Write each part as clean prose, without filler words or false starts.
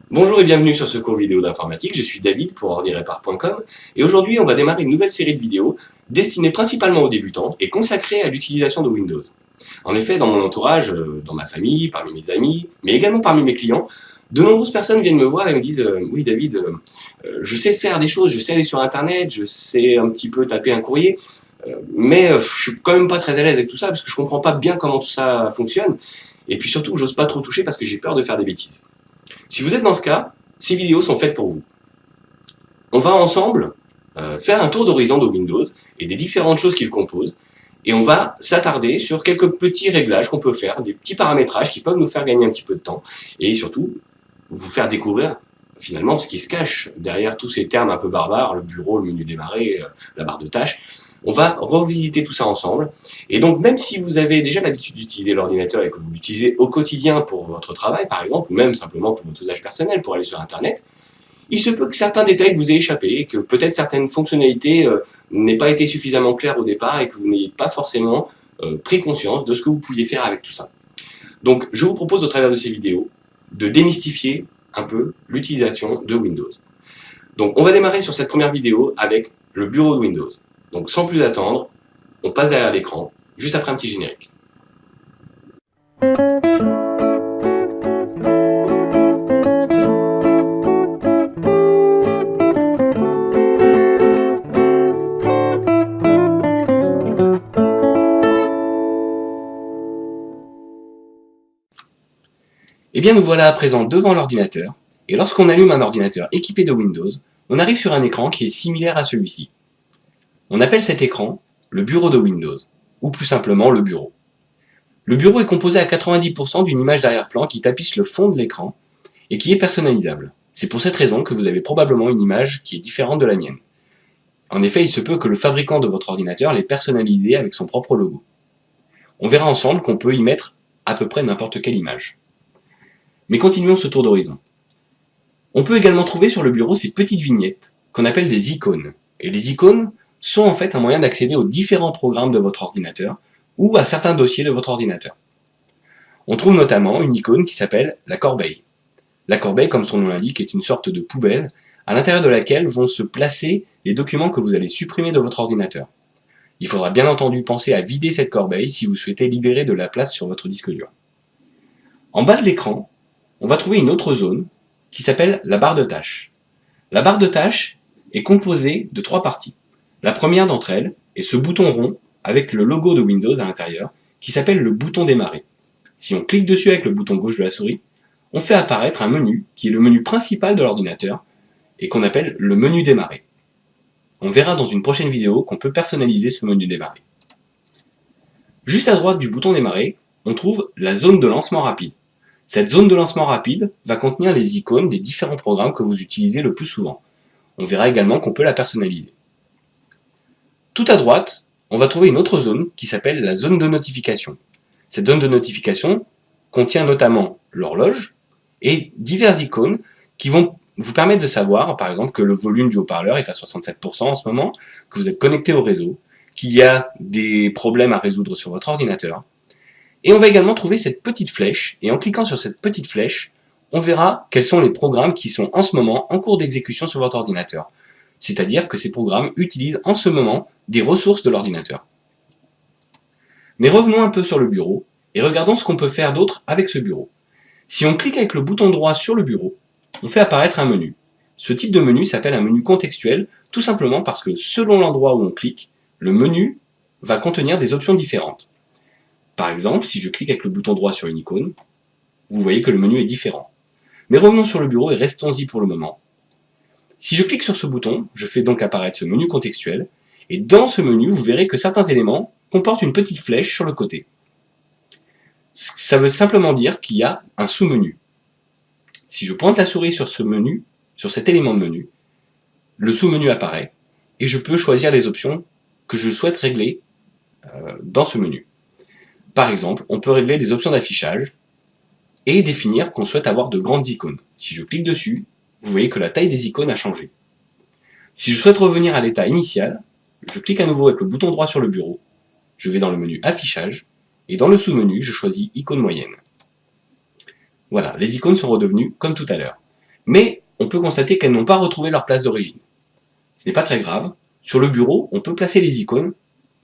Bonjour et bienvenue sur ce cours vidéo d'informatique, je suis David pour ordirepar.com et aujourd'hui on va démarrer une nouvelle série de vidéos destinée principalement aux débutants et consacrée à l'utilisation de Windows. En effet, dans mon entourage, dans ma famille, parmi mes amis, mais également parmi mes clients, de nombreuses personnes viennent me voir et me disent oui David, je sais faire des choses, je sais aller sur internet, je sais un petit peu taper un courrier, mais je suis quand même pas très à l'aise avec tout ça parce que je comprends pas bien comment tout ça fonctionne et puis surtout j'ose pas trop toucher parce que j'ai peur de faire des bêtises. Si vous êtes dans ce cas, ces vidéos sont faites pour vous. On va ensemble faire un tour d'horizon de Windows et des différentes choses qu'il compose, et on va s'attarder sur quelques petits réglages qu'on peut faire, des petits paramétrages qui peuvent nous faire gagner un petit peu de temps, et surtout vous faire découvrir finalement ce qui se cache derrière tous ces termes un peu barbares, le bureau, le menu démarrer, la barre de tâches. On va revisiter tout ça ensemble. Et donc, même si vous avez déjà l'habitude d'utiliser l'ordinateur et que vous l'utilisez au quotidien pour votre travail, par exemple, ou même simplement pour votre usage personnel, pour aller sur Internet, il se peut que certains détails vous aient échappé, et que peut-être certaines fonctionnalités n'aient pas été suffisamment claires au départ et que vous n'ayez pas forcément pris conscience de ce que vous pouviez faire avec tout ça. Donc, je vous propose au travers de ces vidéos de démystifier un peu l'utilisation de Windows. Donc, on va démarrer sur cette première vidéo avec le bureau de Windows. Donc, sans plus attendre, on passe derrière l'écran, juste après un petit générique. Eh bien, nous voilà à présent devant l'ordinateur, et lorsqu'on allume un ordinateur équipé de Windows, on arrive sur un écran qui est similaire à celui-ci. On appelle cet écran le bureau de Windows, ou plus simplement le bureau. Le bureau est composé à 90% d'une image d'arrière-plan qui tapisse le fond de l'écran et qui est personnalisable. C'est pour cette raison que vous avez probablement une image qui est différente de la mienne. En effet, il se peut que le fabricant de votre ordinateur l'ait personnalisé avec son propre logo. On verra ensemble qu'on peut y mettre à peu près n'importe quelle image. Mais continuons ce tour d'horizon. On peut également trouver sur le bureau ces petites vignettes qu'on appelle des icônes. Et les icônes sont en fait un moyen d'accéder aux différents programmes de votre ordinateur ou à certains dossiers de votre ordinateur. On trouve notamment une icône qui s'appelle la corbeille. La corbeille, comme son nom l'indique, est une sorte de poubelle à l'intérieur de laquelle vont se placer les documents que vous allez supprimer de votre ordinateur. Il faudra bien entendu penser à vider cette corbeille si vous souhaitez libérer de la place sur votre disque dur. En bas de l'écran, on va trouver une autre zone qui s'appelle la barre de tâches. La barre de tâches est composée de 3 parties. La première d'entre elles est ce bouton rond avec le logo de Windows à l'intérieur qui s'appelle le bouton démarrer. Si on clique dessus avec le bouton gauche de la souris, on fait apparaître un menu qui est le menu principal de l'ordinateur et qu'on appelle le menu démarrer. On verra dans une prochaine vidéo qu'on peut personnaliser ce menu démarrer. Juste à droite du bouton démarrer, on trouve la zone de lancement rapide. Cette zone de lancement rapide va contenir les icônes des différents programmes que vous utilisez le plus souvent. On verra également qu'on peut la personnaliser. Tout à droite, on va trouver une autre zone qui s'appelle la zone de notification. Cette zone de notification contient notamment l'horloge et diverses icônes qui vont vous permettre de savoir, par exemple, que le volume du haut-parleur est à 67% en ce moment, que vous êtes connecté au réseau, qu'il y a des problèmes à résoudre sur votre ordinateur. Et on va également trouver cette petite flèche, et en cliquant sur cette petite flèche, on verra quels sont les programmes qui sont en ce moment en cours d'exécution sur votre ordinateur. C'est-à-dire que ces programmes utilisent en ce moment des ressources de l'ordinateur. Mais revenons un peu sur le bureau, et regardons ce qu'on peut faire d'autre avec ce bureau. Si on clique avec le bouton droit sur le bureau, on fait apparaître un menu. Ce type de menu s'appelle un menu contextuel, tout simplement parce que selon l'endroit où on clique, le menu va contenir des options différentes. Par exemple, si je clique avec le bouton droit sur une icône, vous voyez que le menu est différent. Mais revenons sur le bureau et restons-y pour le moment. Si je clique sur ce bouton, je fais donc apparaître ce menu contextuel, et dans ce menu, vous verrez que certains éléments comportent une petite flèche sur le côté. Ça veut simplement dire qu'il y a un sous-menu. Si je pointe la souris sur ce menu, sur cet élément de menu, le sous-menu apparaît, et je peux choisir les options que je souhaite régler dans ce menu. Par exemple, on peut régler des options d'affichage et définir qu'on souhaite avoir de grandes icônes. Si je clique dessus, vous voyez que la taille des icônes a changé. Si je souhaite revenir à l'état initial, je clique à nouveau avec le bouton droit sur le bureau, je vais dans le menu affichage, et dans le sous-menu, je choisis icône moyenne. Voilà, les icônes sont redevenues comme tout à l'heure. mais on peut constater qu'elles n'ont pas retrouvé leur place d'origine. Ce n'est pas très grave. Sur le bureau, on peut placer les icônes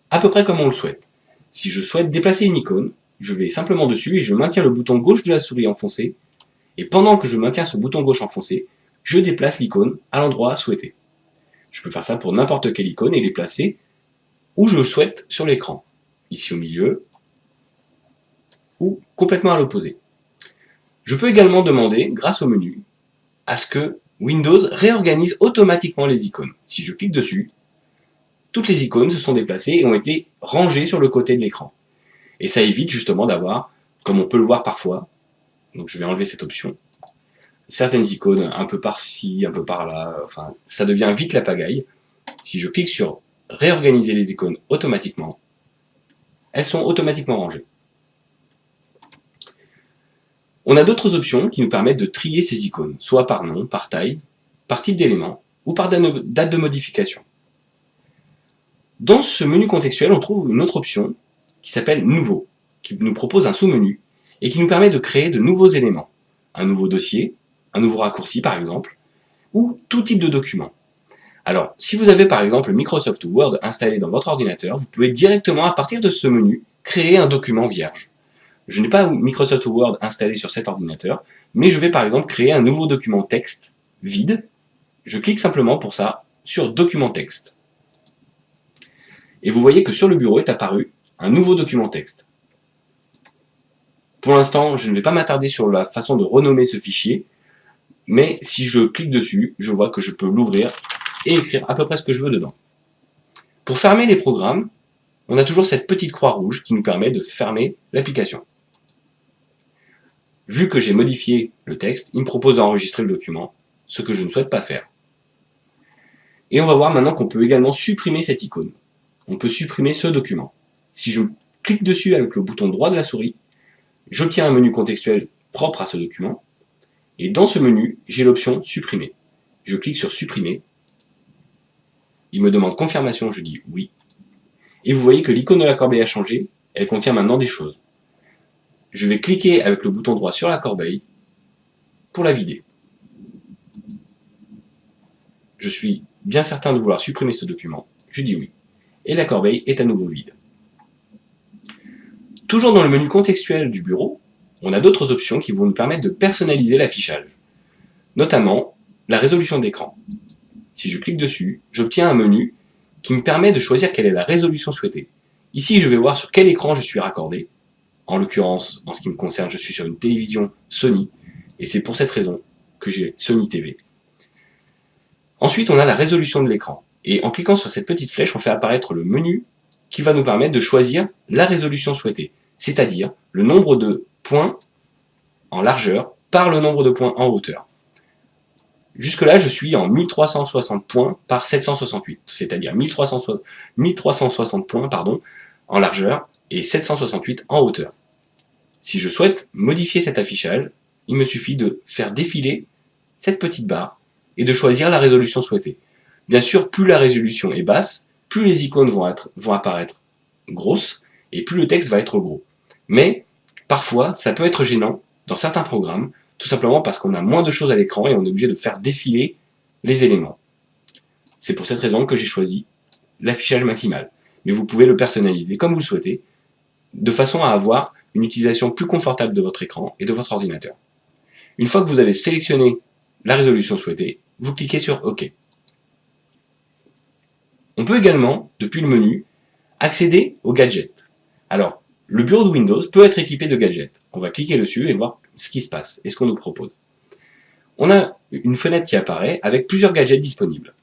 à peu près comme on le souhaite. Si je souhaite déplacer une icône, je vais simplement dessus et je maintiens le bouton gauche de la souris enfoncé. Et pendant que je maintiens ce bouton gauche enfoncé, je déplace l'icône à l'endroit souhaité. Je peux faire ça pour n'importe quelle icône et les placer où je le souhaite sur l'écran. Ici au milieu, ou complètement à l'opposé. Je peux également demander, grâce au menu, à ce que Windows réorganise automatiquement les icônes. Si je clique dessus, toutes les icônes se sont déplacées et ont été rangées sur le côté de l'écran. Et ça évite justement d'avoir, comme on peut le voir parfois, donc je vais enlever cette option, certaines icônes un peu par-ci, un peu par-là, enfin ça devient vite la pagaille. Si je clique sur réorganiser les icônes automatiquement, elles sont automatiquement rangées. On a d'autres options qui nous permettent de trier ces icônes, soit par nom, par taille, par type d'élément ou par date de modification. Dans ce menu contextuel, on trouve une autre option qui s'appelle Nouveau, qui nous propose un sous-menu et qui nous permet de créer de nouveaux éléments, un nouveau dossier, un nouveau raccourci par exemple, ou tout type de document. Alors, si vous avez par exemple Microsoft Word installé dans votre ordinateur, vous pouvez directement à partir de ce menu créer un document vierge. Je n'ai pas Microsoft Word installé sur cet ordinateur, mais je vais par exemple créer un nouveau document texte vide. Je clique simplement pour ça sur Document texte. Et vous voyez que sur le bureau est apparu un nouveau document texte. Pour l'instant, je ne vais pas m'attarder sur la façon de renommer ce fichier, mais si je clique dessus, je vois que je peux l'ouvrir et écrire à peu près ce que je veux dedans. Pour fermer les programmes, on a toujours cette petite croix rouge qui nous permet de fermer l'application. Vu que j'ai modifié le texte, il me propose d'enregistrer le document, ce que je ne souhaite pas faire. Et on va voir maintenant qu'on peut également supprimer cette icône. On peut supprimer ce document. Si je clique dessus avec le bouton droit de la souris, j'obtiens un menu contextuel propre à ce document, et dans ce menu, j'ai l'option Supprimer. Je clique sur Supprimer, il me demande confirmation, je dis oui, et vous voyez que l'icône de la corbeille a changé, elle contient maintenant des choses. Je vais cliquer avec le bouton droit sur la corbeille pour la vider. Je suis bien certain de vouloir supprimer ce document, je dis oui, et la corbeille est à nouveau vide. Toujours dans le menu contextuel du bureau, on a d'autres options qui vont nous permettre de personnaliser l'affichage, notamment la résolution d'écran. Si je clique dessus, j'obtiens un menu qui me permet de choisir quelle est la résolution souhaitée. Ici, je vais voir sur quel écran je suis raccordé. En l'occurrence, en ce qui me concerne, je suis sur une télévision Sony, et c'est pour cette raison que j'ai Sony TV. Ensuite, on a la résolution de l'écran. Et en cliquant sur cette petite flèche, on fait apparaître le menu qui va nous permettre de choisir la résolution souhaitée, c'est-à-dire le nombre de points en largeur par le nombre de points en hauteur. Jusque-là, je suis en 1360 points par 768, c'est-à-dire 1360 points en largeur et 768 en hauteur. Si je souhaite modifier cet affichage, il me suffit de faire défiler cette petite barre et de choisir la résolution souhaitée. Bien sûr, plus la résolution est basse, plus les icônes vont apparaître grosses et plus le texte va être gros. Mais parfois, ça peut être gênant dans certains programmes, tout simplement parce qu'on a moins de choses à l'écran et on est obligé de faire défiler les éléments. C'est pour cette raison que j'ai choisi l'affichage maximal. Mais vous pouvez le personnaliser comme vous le souhaitez, de façon à avoir une utilisation plus confortable de votre écran et de votre ordinateur. Une fois que vous avez sélectionné la résolution souhaitée, vous cliquez sur OK. On peut également, depuis le menu, accéder aux gadgets. Alors, le bureau de Windows peut être équipé de gadgets. On va cliquer dessus et voir ce qui se passe et ce qu'on nous propose. On a une fenêtre qui apparaît avec plusieurs gadgets disponibles.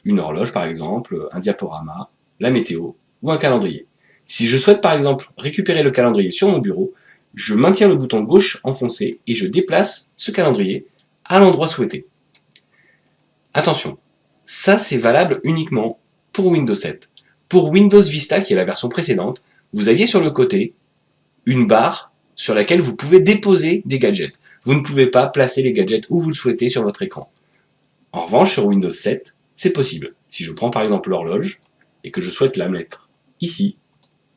Une horloge par exemple, un diaporama, la météo ou un calendrier. Si je souhaite par exemple récupérer le calendrier sur mon bureau, je maintiens le bouton gauche enfoncé et je déplace ce calendrier à l'endroit souhaité. Attention, ça c'est valable uniquement pour Windows 7. Pour Windows Vista, qui est la version précédente, vous aviez sur le côté une barre sur laquelle vous pouvez déposer des gadgets. Vous ne pouvez pas placer les gadgets où vous le souhaitez sur votre écran. En revanche, sur Windows 7, c'est possible. Si je prends par exemple l'horloge et que je souhaite la mettre ici,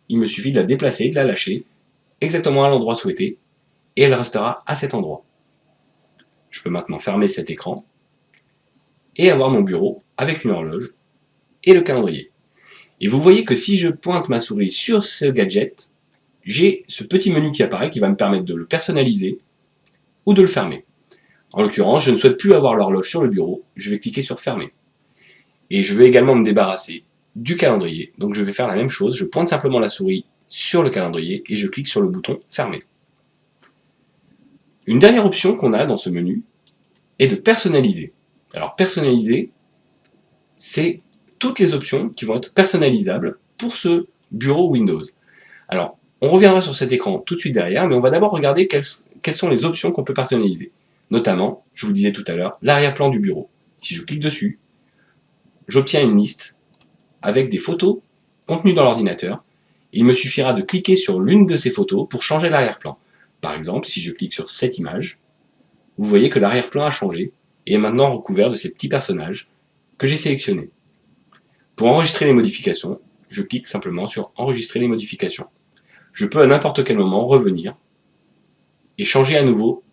il me suffit de la déplacer, de la lâcher exactement à l'endroit souhaité et elle restera à cet endroit. Je peux maintenant fermer cet écran et avoir mon bureau avec une horloge et le calendrier. Et vous voyez que si je pointe ma souris sur ce gadget, j'ai ce petit menu qui apparaît qui va me permettre de le personnaliser ou de le fermer. En l'occurrence, je ne souhaite plus avoir l'horloge sur le bureau, je vais cliquer sur fermer. Et je veux également me débarrasser du calendrier, donc je vais faire la même chose, je pointe simplement la souris sur le calendrier et je clique sur le bouton fermer. Une dernière option qu'on a dans ce menu est de personnaliser. Alors personnaliser, c'est toutes les options qui vont être personnalisables pour ce bureau Windows. Alors, on reviendra sur cet écran tout de suite derrière, mais on va d'abord regarder quelles sont les options qu'on peut personnaliser. Notamment, je vous disais tout à l'heure, l'arrière-plan du bureau. Si je clique dessus, j'obtiens une liste avec des photos contenues dans l'ordinateur. Il me suffira de cliquer sur l'une de ces photos pour changer l'arrière-plan. Par exemple, si je clique sur cette image, vous voyez que l'arrière-plan a changé et est maintenant recouvert de ces petits personnages que j'ai sélectionnés. Pour enregistrer les modifications, je clique simplement sur enregistrer les modifications. Je peux à n'importe quel moment revenir et changer à nouveau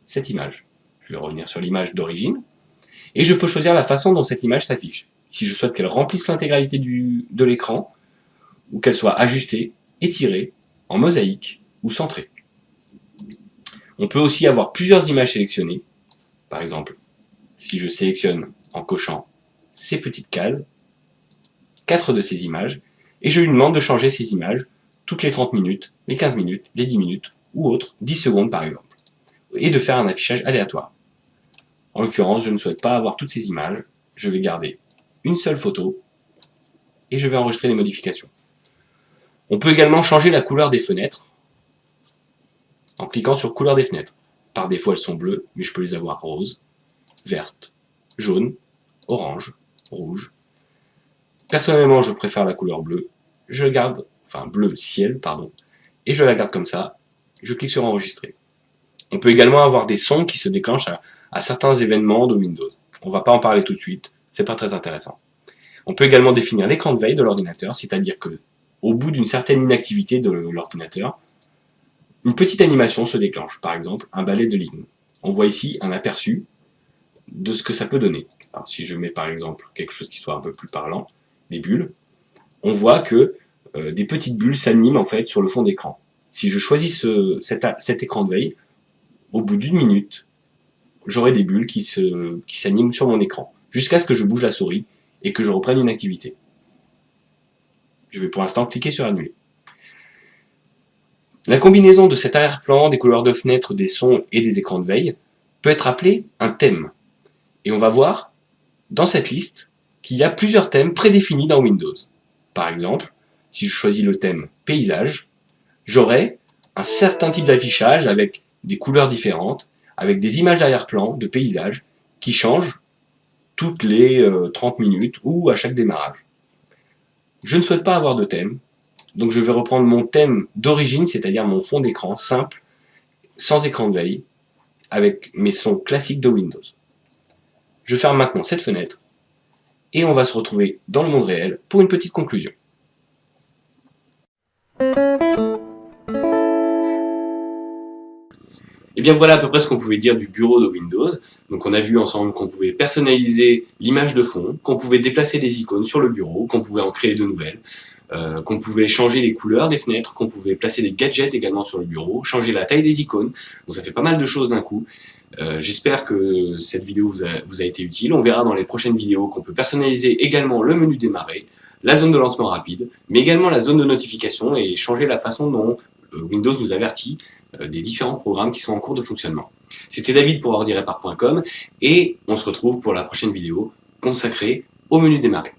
cette image. Je vais revenir sur l'image d'origine et je peux choisir la façon dont cette image s'affiche. Si je souhaite qu'elle remplisse l'intégralité de l'écran ou qu'elle soit ajustée, étirée, en mosaïque ou centrée. On peut aussi avoir plusieurs images sélectionnées. Par exemple, si je sélectionne en cochant ces petites cases, 4 de ces images, et je lui demande de changer ces images toutes les 30 minutes, les 15 minutes, les 10 minutes, ou autres, 10 secondes par exemple, et de faire un affichage aléatoire. En l'occurrence, je ne souhaite pas avoir toutes ces images, je vais garder une seule photo, et je vais enregistrer les modifications. On peut également changer la couleur des fenêtres, en cliquant sur couleur des fenêtres. Par défaut, elles sont bleues, mais je peux les avoir roses, vertes, jaunes, orange, rouge. Personnellement, je préfère la couleur bleue. Je garde, enfin bleu ciel, pardon, et je la garde comme ça. Je clique sur enregistrer. On peut également avoir des sons qui se déclenchent à certains événements de Windows. On ne va pas en parler tout de suite, c'est pas très intéressant. On peut également définir l'écran de veille de l'ordinateur, c'est-à-dire que au bout d'une certaine inactivité de l'ordinateur, une petite animation se déclenche, par exemple un balai de lignes. On voit ici un aperçu de ce que ça peut donner. Alors, si je mets par exemple quelque chose qui soit un peu plus parlant, des bulles, on voit que des petites bulles s'animent en fait sur le fond d'écran. Si je choisis cet écran de veille, au bout d'une minute, j'aurai des bulles qui s'animent sur mon écran, jusqu'à ce que je bouge la souris et que je reprenne une activité. Je vais pour l'instant cliquer sur annuler. La combinaison de cet arrière-plan, des couleurs de fenêtre, des sons et des écrans de veille peut être appelée un thème. Et on va voir dans cette liste qu'il y a plusieurs thèmes prédéfinis dans Windows. Par exemple, si je choisis le thème paysage, j'aurai un certain type d'affichage avec des couleurs différentes, avec des images d'arrière-plan, de paysage, qui changent toutes les 30 minutes ou à chaque démarrage. Je ne souhaite pas avoir de thème, donc je vais reprendre mon thème d'origine, c'est-à-dire mon fond d'écran simple, sans écran de veille, avec mes sons classiques de Windows. Je ferme maintenant cette fenêtre, et on va se retrouver dans le monde réel pour une petite conclusion. Et bien voilà à peu près ce qu'on pouvait dire du bureau de Windows. Donc on a vu ensemble qu'on pouvait personnaliser l'image de fond, qu'on pouvait déplacer des icônes sur le bureau, qu'on pouvait en créer de nouvelles, qu'on pouvait changer les couleurs des fenêtres, qu'on pouvait placer des gadgets également sur le bureau, changer la taille des icônes. Donc ça fait pas mal de choses d'un coup. J'espère que cette vidéo vous a été utile. On verra dans les prochaines vidéos qu'on peut personnaliser également le menu démarrer, la zone de lancement rapide, mais également la zone de notification et changer la façon dont Windows nous avertit des différents programmes qui sont en cours de fonctionnement. C'était David pour ordyrepar.com et on se retrouve pour la prochaine vidéo consacrée au menu démarrer.